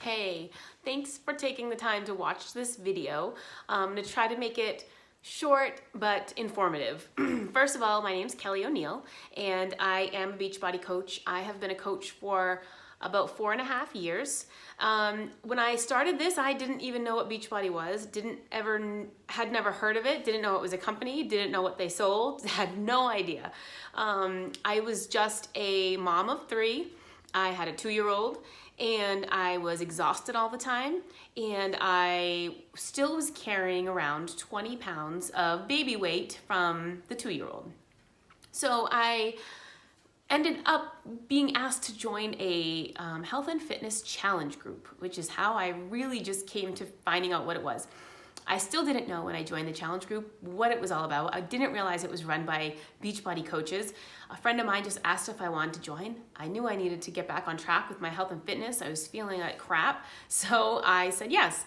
Hey, thanks for taking the time to watch this video. I'm going to try to make it short but informative. First of all, my name's Kelly O'Neill and I am a Beachbody coach. I have been a coach for about 4.5 years. When I started this, I didn't even know what Beachbody was, had never heard of it, didn't know it was a company, didn't know what they sold, had no idea. I was just a mom of 3. I had a 2-year-old and I was exhausted all the time, and I still was carrying around 20 pounds of baby weight from the 2-year-old. So I ended up being asked to join a health and fitness challenge group, which is how I really just came to finding out what it was. I still didn't know when I joined the challenge group what it was all about. I didn't realize it was run by Beachbody coaches. A friend of mine just asked if I wanted to join. I knew I needed to get back on track with my health and fitness. I was feeling like crap, so I said yes.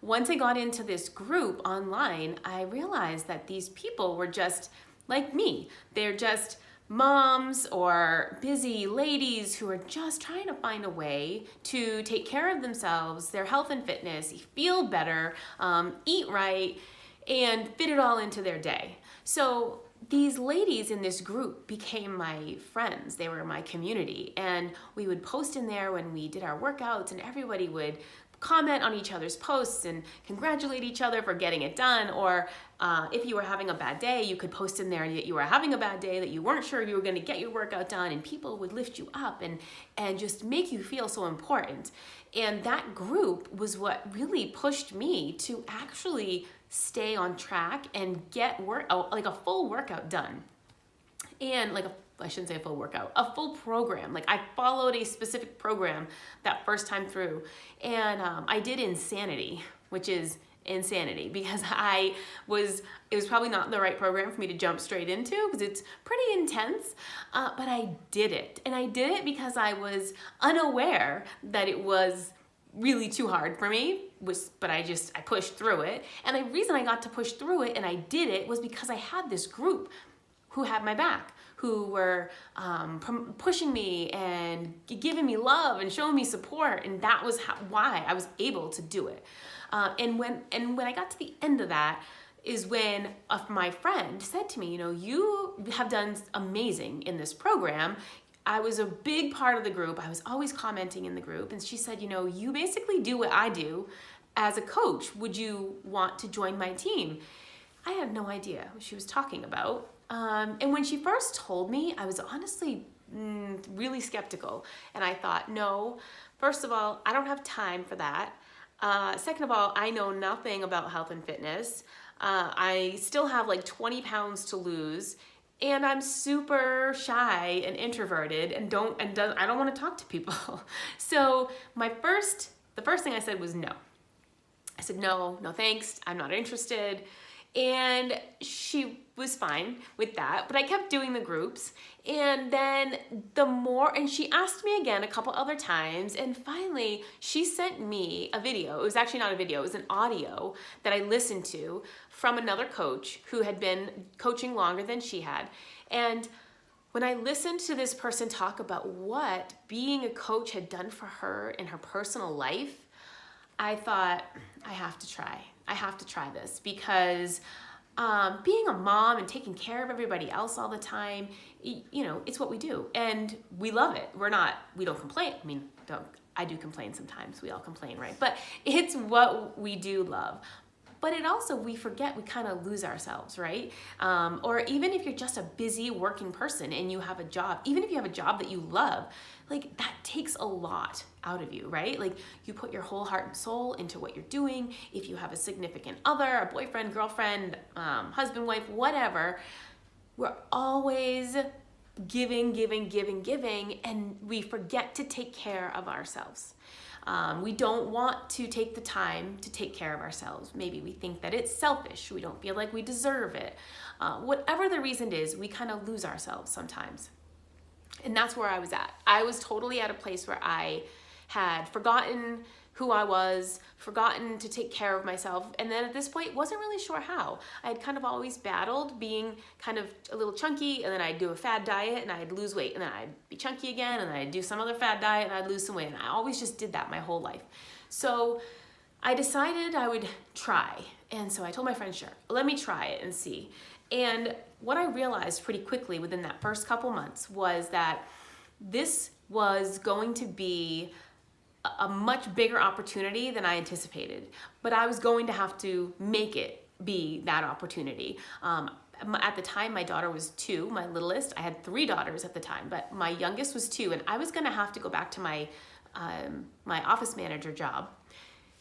Once I got into this group online, I realized that these people were just like me. They're just moms or busy ladies who are just trying to find a way to take care of themselves, their health and fitness, feel better, eat right, and fit it all into their day. So these ladies in this group became my friends. They were my community, and we would post in there when we did our workouts, and everybody would comment on each other's posts and congratulate each other for getting it done. Or if you were having a bad day, you could post in there that you were having a bad day, that you weren't sure you were going to get your workout done, and people would lift you up and just make you feel so important. And that group was what really pushed me to actually stay on track and get like a full workout done. And I shouldn't say a full workout, a full program. Like, I followed a specific program that first time through, and I did Insanity, which is insanity because it was probably not the right program for me to jump straight into because it's pretty intense, but I did it. And I did it because I was unaware that it was really too hard for me, but I pushed through it. And the reason I got to push through it and I did it was because I had this group who had my back, who were pushing me and giving me love and showing me support, and that was why I was able to do it. And when I got to the end of that is when my friend said to me, you have done amazing in this program. I was a big part of the group. I was always commenting in the group, and she said, you basically do what I do as a coach. Would you want to join my team? I had no idea what she was talking about. And when she first told me, I was honestly really skeptical. And I thought, no, first of all, I don't have time for that. Second of all, I know nothing about health and fitness. I still have like 20 pounds to lose. And I'm super shy and introverted and I don't want to talk to people. So the first thing I said was no. I said, no thanks, I'm not interested. And she was fine with that, but I kept doing the groups. And then and she asked me again a couple other times, and finally she sent me a video. It was actually not a video, it was an audio that I listened to from another coach who had been coaching longer than she had. And when I listened to this person talk about what being a coach had done for her in her personal life, I thought, I have to try this because being a mom and taking care of everybody else all the time, it's what we do and we love it. We don't complain. I do complain sometimes. We all complain, right? But it's what we do love. But we forget, we kind of lose ourselves, right? Or even if you're just a busy working person and you have a job, even if you have a job that you love, like that takes a lot out of you, right? Like you put your whole heart and soul into what you're doing. If you have a significant other, a boyfriend, girlfriend, husband, wife, whatever, we're always giving, and we forget to take care of ourselves. We don't want to take the time to take care of ourselves. Maybe we think that it's selfish. We don't feel like we deserve it. Whatever the reason is, we kind of lose ourselves sometimes. And that's where I was at. I was totally at a place where I had forgotten who I was, forgotten to take care of myself, and then at this point wasn't really sure how. I had kind of always battled being kind of a little chunky, and then I'd do a fad diet and I'd lose weight, and then I'd be chunky again, and then I'd do some other fad diet and I'd lose some weight, and I always just did that my whole life. So I decided I would try, and so I told my friend, sure, let me try it and see. And what I realized pretty quickly within that first couple months was that this was going to be a much bigger opportunity than I anticipated, but I was going to have to make it be that opportunity. At the time, my daughter was 2, my littlest. I had 3 daughters at the time, but my youngest was 2, and I was gonna have to go back to my office manager job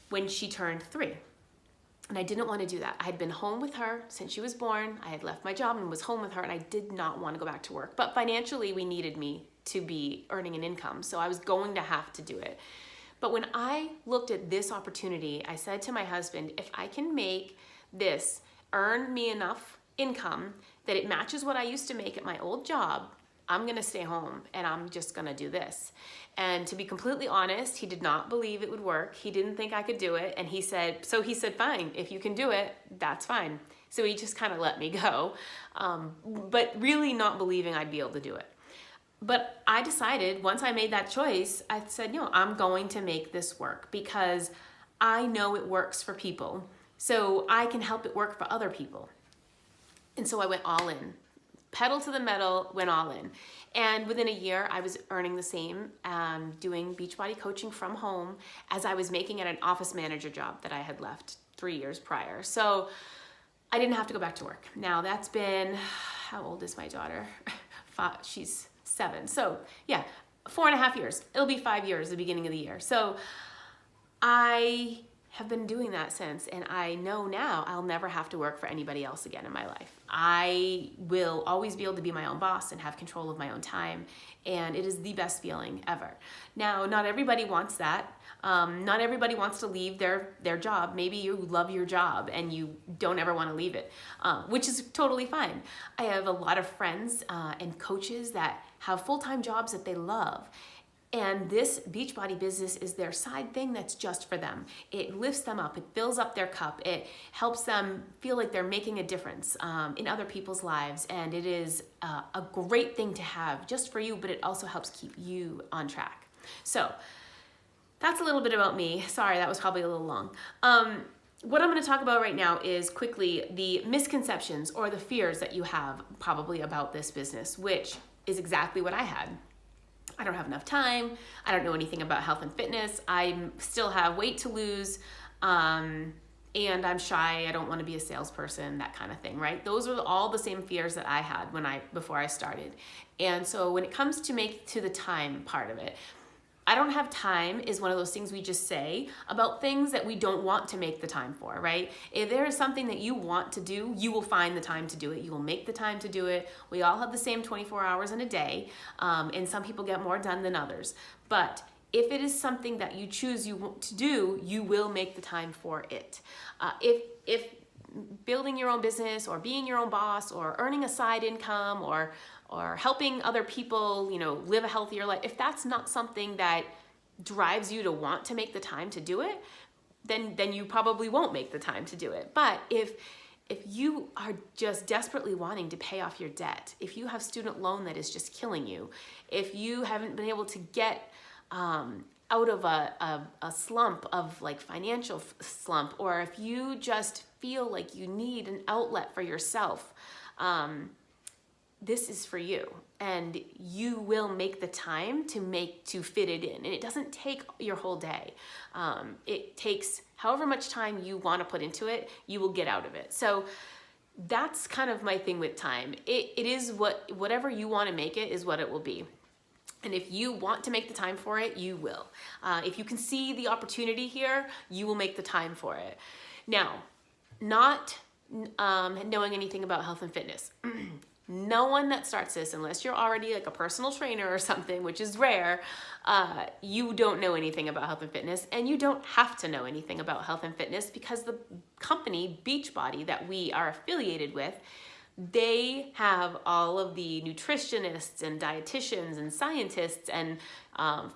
when she turned 3. And I didn't want to do that. I had been home with her since she was born. I had left my job and was home with her, and I did not want to go back to work. But financially, we needed me to be earning an income, so I was going to have to do it. But when I looked at this opportunity, I said to my husband, if I can make this earn me enough income that it matches what I used to make at my old job, I'm gonna stay home and I'm just gonna do this. And to be completely honest, he did not believe it would work. He didn't think I could do it. And he said, fine, if you can do it, that's fine. So he just kind of let me go, but really not believing I'd be able to do it. But I decided once I made that choice, I said, I'm going to make this work because I know it works for people. So I can help it work for other people. And so I went all in. Pedal to the metal, went all in. And within a year, I was earning the same, doing Beachbody coaching from home as I was making at an office manager job that I had left 3 years prior. So I didn't have to go back to work. Now that's been, how old is my daughter? 5, she's 7. So yeah, 4.5 years. It'll be 5 years at the beginning of the year. So I have been doing that since, and I know now I'll never have to work for anybody else again in my life. I will always be able to be my own boss and have control of my own time, and it is the best feeling ever. Now, not everybody wants that. Not everybody wants to leave their job. Maybe you love your job and you don't ever want to leave it, which is totally fine. I have a lot of friends and coaches that have full-time jobs that they love. And this Beachbody business is their side thing that's just for them. It lifts them up, it fills up their cup, it helps them feel like they're making a difference in other people's lives, and it is a great thing to have just for you, but it also helps keep you on track. So that's a little bit about me. Sorry, that was probably a little long. What I'm gonna talk about right now is quickly the misconceptions or the fears that you have probably about this business, which is exactly what I had. I don't have enough time. I don't know anything about health and fitness. I still have weight to lose, and I'm shy. I don't want to be a salesperson, that kind of thing, right? Those are all the same fears that I had before I started. And so when it comes to the time part of it, I don't have time is one of those things we just say about things that we don't want to make the time for, right? If there is something that you want to do, you will find the time to do it. You will make the time to do it. We all have the same 24 hours in a day, and some people get more done than others. But if it is something that you choose you want to do, you will make the time for it. If building your own business or being your own boss or earning a side income or helping other people, live a healthier life, if that's not something that drives you to want to make the time to do it, then you probably won't make the time to do it. But if you are just desperately wanting to pay off your debt, if you have student loan that is just killing you, if you haven't been able to get out of a slump of like financial slump, or if you just feel like you need an outlet for yourself, this is for you, and you will make the time to fit it in. And it doesn't take your whole day. It takes however much time you want to put into it, you will get out of it. So that's kind of my thing with time. It is whatever you want to make it is what it will be. And if you want to make the time for it, you will. If you can see the opportunity here, you will make the time for it. Now, not knowing anything about health and fitness. No one that starts this, unless you're already like a personal trainer or something, which is rare, you don't know anything about health and fitness, and you don't have to know anything about health and fitness because the company Beachbody that we are affiliated with They have all of the nutritionists and dietitians and scientists and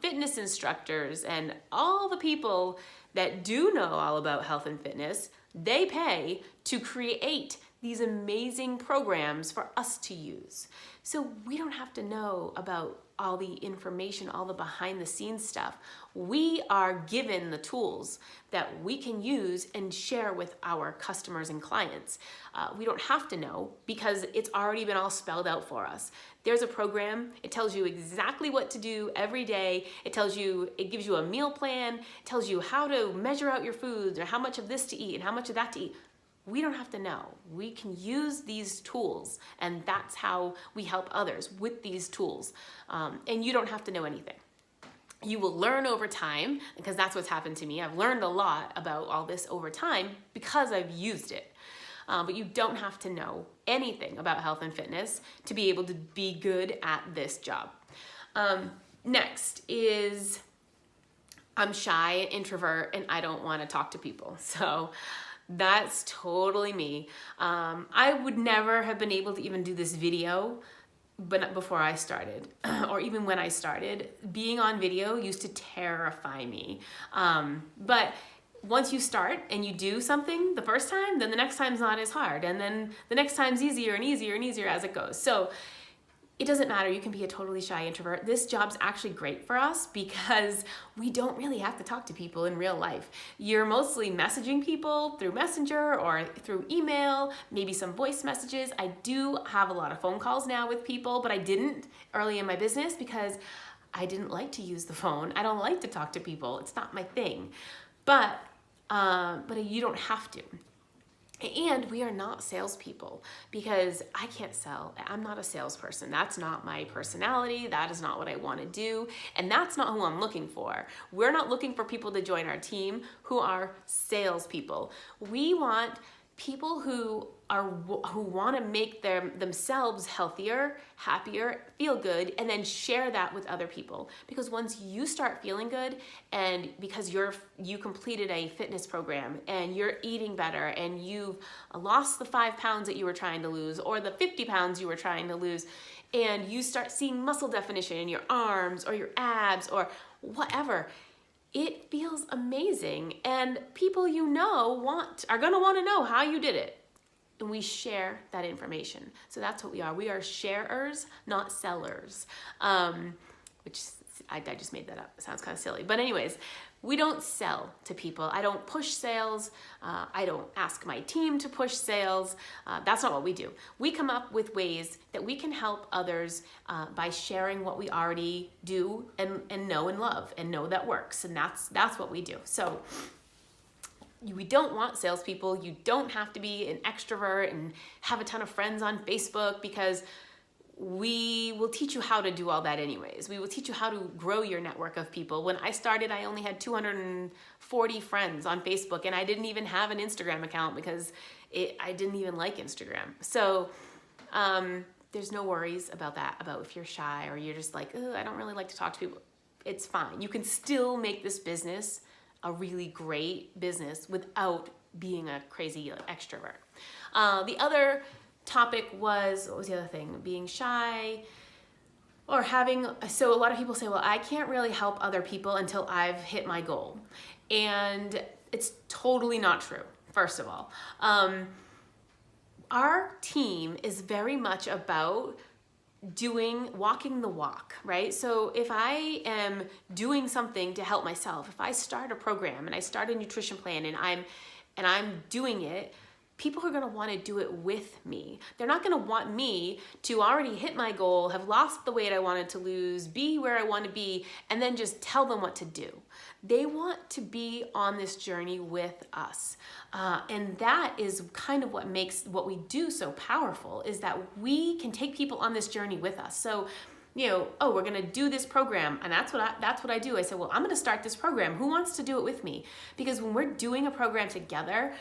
fitness instructors and all the people that do know all about health and fitness. They pay to create these amazing programs for us to use. So we don't have to know about all the information, all the behind the scenes stuff. We are given the tools that we can use and share with our customers and clients. We don't have to know because it's already been all spelled out for us. There's a program, it tells you exactly what to do every day. It gives you a meal plan, it tells you how to measure out your foods or how much of this to eat and how much of that to eat. We don't have to know. We can use these tools, and that's how we help others with these tools. And you don't have to know anything. You will learn over time, because that's what's happened to me. I've learned a lot about all this over time because I've used it. But you don't have to know anything about health and fitness to be able to be good at this job. Next is I'm shy, introvert, and I don't want to talk to people. So that's totally me. I would never have been able to even do this video but before I started, or even when I started. Being on video used to terrify me. But once you start and you do something the first time, then the next time's not as hard. And then the next time's easier and easier and easier as it goes. So it doesn't matter. You can be a totally shy introvert. This job's actually great for us because we don't really have to talk to people in real life. You're mostly messaging people through Messenger or through email, maybe some voice messages. I do have a lot of phone calls now with people, but I didn't early in my business because I didn't like to use the phone. I don't like to talk to people. It's not my thing. But you don't have to. And we are not salespeople because I can't sell. I'm not a salesperson. That's not my personality. That is not what I want to do. And that's not who I'm looking for. We're not looking for people to join our team who are salespeople. We want people who want to make themselves healthier, happier, feel good, and then share that with other people. Because once you start feeling good, and because you completed a fitness program and you're eating better and you've lost the 5 pounds that you were trying to lose or the 50 pounds you were trying to lose, and you start seeing muscle definition in your arms or your abs or whatever, it feels amazing, and people you know are gonna want to know how you did it. And we share that information. So that's what we are. We are sharers, not sellers. Which I just made that up. It sounds kind of silly. But anyways, we don't sell to people. I don't push sales. I don't ask my team to push sales. That's not what we do. We come up with ways that we can help others by sharing what we already do and know and love and know that works. And that's what we do. So we don't want salespeople. You don't have to be an extrovert and have a ton of friends on Facebook, because we will teach you how to do all that anyways. We will teach you how to grow your network of people. When I started, I only had 240 friends on Facebook, and I didn't even have an Instagram account because I didn't even like Instagram. So there's no worries about that, about if you're shy or you're just like, I don't really like to talk to people. It's fine. You can still make this business a really great business without being a crazy extrovert. The other topic was, what was the other thing? Being shy or so a lot of people say, well, I can't really help other people until I've hit my goal. And it's totally not true, first of all. Our team is very much about walking the walk, right? So if I am doing something to help myself, if I start a program and I start a nutrition plan and I'm doing it, people are going to want to do it with me. They're not going to want me to already hit my goal, have lost the weight I wanted to lose, be where I want to be, and then just tell them what to do. They want to be on this journey with us. And that is kind of what makes what we do so powerful, is that we can take people on this journey with us. So, we're going to do this program, and that's what I do. I say, well, I'm going to start this program. Who wants to do it with me? Because when we're doing a program together,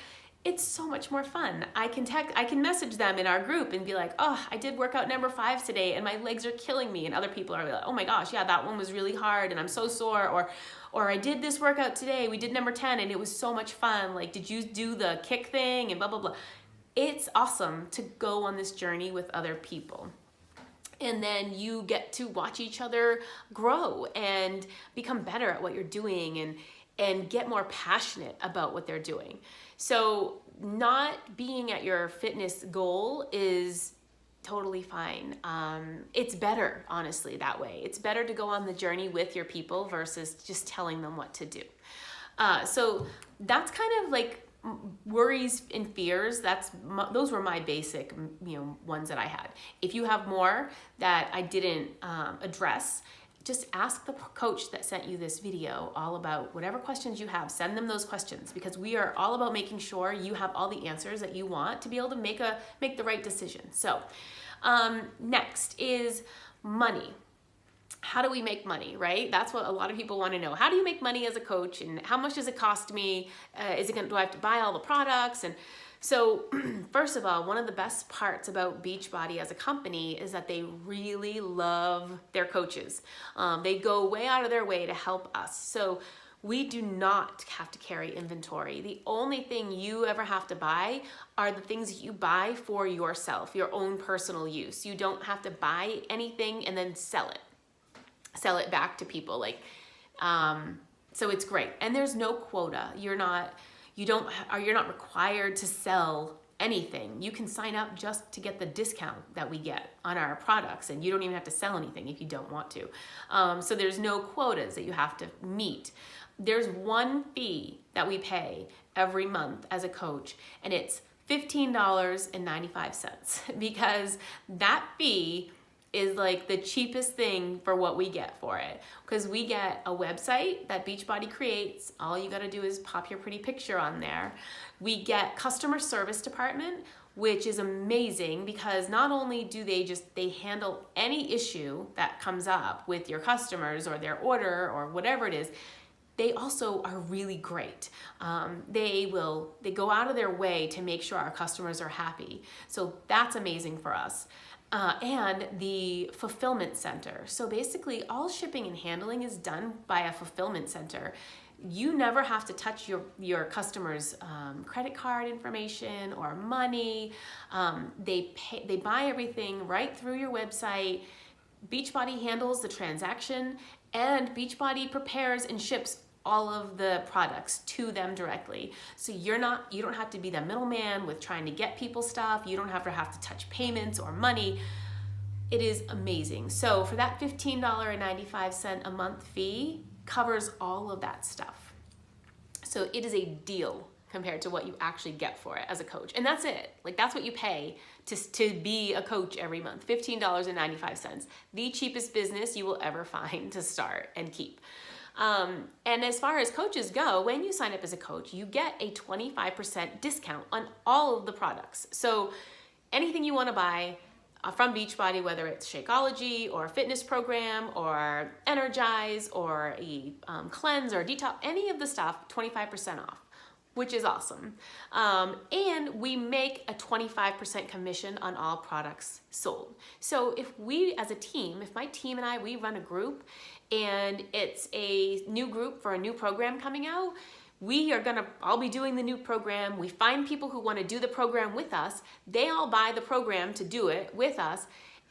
it's so much more fun. I can message them in our group and be like, oh, I did workout number 5 today and my legs are killing me. And other people are like, oh my gosh, yeah, that one was really hard and I'm so sore. Or I did this workout today. We did number 10 and it was so much fun. Like, did you do the kick thing and blah, blah, blah. it's awesome to go on this journey with other people. And then you get to watch each other grow and become better at what you're doing and get more passionate about what they're doing. So not being at your fitness goal is totally fine. It's better, honestly, that way. It's better to go on the journey with your people versus just telling them what to do. So that's kind of like worries and fears. Those were my basic, ones that I had. If you have more that I didn't address, just ask the coach that sent you this video all about whatever questions you have. Send them those questions, because we are all about making sure you have all the answers that you want to be able to make the right decision. So next is money. How do we make money, right? That's what a lot of people want to know. How do you make money as a coach, and how much does it cost me? Do I have to buy all the products? And so first of all, one of the best parts about Beachbody as a company is that they really love their coaches. They go way out of their way to help us. So we do not have to carry inventory. The only thing you ever have to buy are the things you buy for yourself, your own personal use. You don't have to buy anything and then sell it back to people. So it's great. And there's no quota. You're not required to sell anything. You can sign up just to get the discount that we get on our products, and you don't even have to sell anything if you don't want to. So there's no quotas that you have to meet. There's one fee that we pay every month as a coach, and it's $15.95, because that fee is like the cheapest thing for what we get for it. Because we get a website that Beachbody creates. All you gotta do is pop your pretty picture on there. We get customer service department, which is amazing, because not only do they handle any issue that comes up with your customers or their order or whatever it is, they also are really great. They go out of their way to make sure our customers are happy. So that's amazing for us. And the fulfillment center. So basically all shipping and handling is done by a fulfillment center. You never have to touch your customers' credit card information or money. They buy everything right through your website. Beachbody handles the transaction, and Beachbody prepares and ships all of the products to them directly. So you don't have to be the middleman with trying to get people stuff. You don't have to touch payments or money. It is amazing. So for that $15.95 a month fee covers all of that stuff. So it is a deal compared to what you actually get for it as a coach. And that's it. That's what you pay to be a coach every month, $15.95. The cheapest business you will ever find to start and keep. And as far as coaches go, when you sign up as a coach, you get a 25% discount on all of the products. So anything you want to buy from Beachbody, whether it's Shakeology or a fitness program or Energize or a cleanse or detox, any of the stuff, 25% off, which is awesome. And we make a 25% commission on all products sold. So if we as a team, if my team and I, we run a group and it's a new group for a new program coming out, I'll be doing the new program. We find people who want to do the program with us. They all buy the program to do it with us.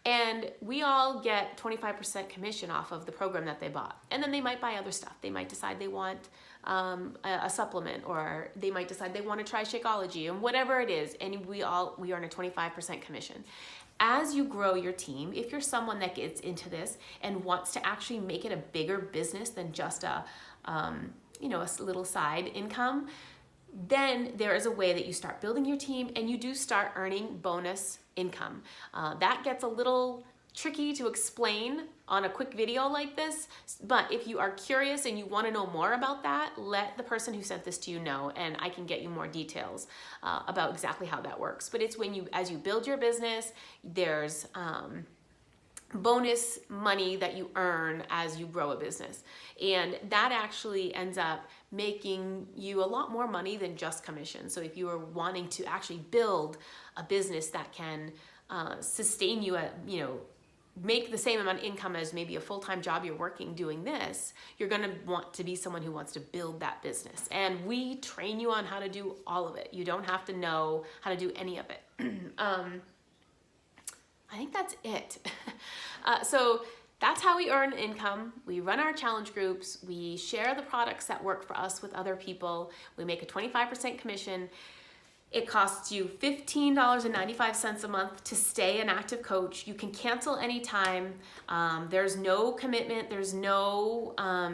And we all get 25% commission off of the program that they bought. And then they might buy other stuff. They might decide they want a supplement, or they might decide they want to try Shakeology, and whatever it is. And we earn a 25% commission. As you grow your team, if you're someone that gets into this and wants to actually make it a bigger business than just a little side income, then there is a way that you start building your team and you do start earning bonus income. That gets a little tricky to explain on a quick video like this, but if you are curious and you want to know more about that, let the person who sent this to you know, and I can get you more details about exactly how that works. But it's as you build your business, there's bonus money that you earn as you grow a business, and that actually ends up making you a lot more money than just commission. So if you are wanting to actually build a business that can sustain you at make the same amount of income as maybe a full-time job you're working doing this, you're going to want to be someone who wants to build that business. And we train you on how to do all of it. You don't have to know how to do any of it. I think that's it. So that's how we earn income. We run our challenge groups. We share the products that work for us with other people. We make a 25% commission. It costs you $15.95 a month to stay an active coach. You can cancel anytime. There's no commitment. There's no, I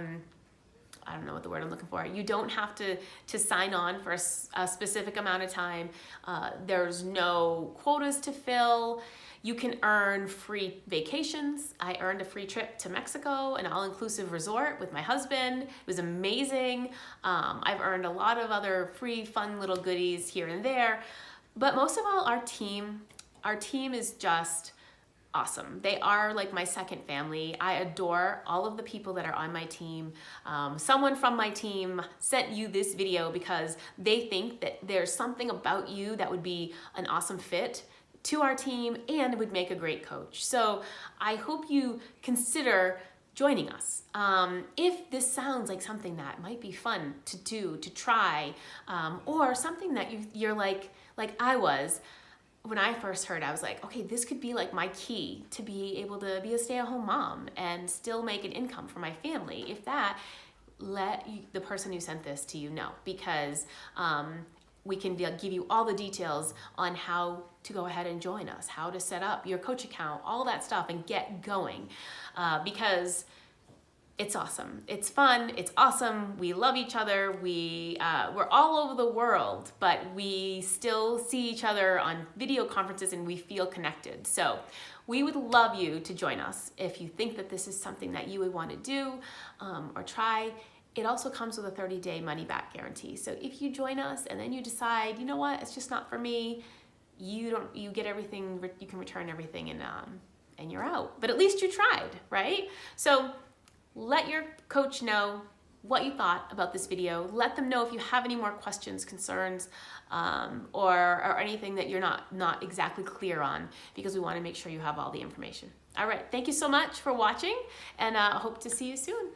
don't know what the word I'm looking for. You don't have to sign on for a specific amount of time. There's no quotas to fill. You can earn free vacations. I earned a free trip to Mexico, an all-inclusive resort with my husband. It was amazing. I've earned a lot of other free, fun little goodies here and there. But most of all, our team is just awesome. They are like my second family. I adore all of the people that are on my team. Someone from my team sent you this video because they think that there's something about you that would be an awesome fit to our team and would make a great coach. So I hope you consider joining us. If this sounds like something that might be fun to do, to try, or something that you're like I was, when I first heard, I was like, okay, this could be like my key to be able to be a stay-at-home mom and still make an income for my family. If that, the person who sent this to you know, because we can give you all the details on how to go ahead and join us, how to set up your coach account, all that stuff, and get going, because it's awesome. It's fun. It's awesome. We love each other. We're all over the world, but we still see each other on video conferences and we feel connected. So we would love you to join us if you think that this is something that you would want to do or try. It also comes with a 30-day money-back guarantee. So if you join us and then you decide, you know what, it's just not for me, you get everything. You can return everything and you're out. But at least you tried, right? So let your coach know what you thought about this video. Let them know if you have any more questions, concerns, or anything that you're not exactly clear on, because we want to make sure you have all the information. All right, thank you so much for watching, and I hope to see you soon.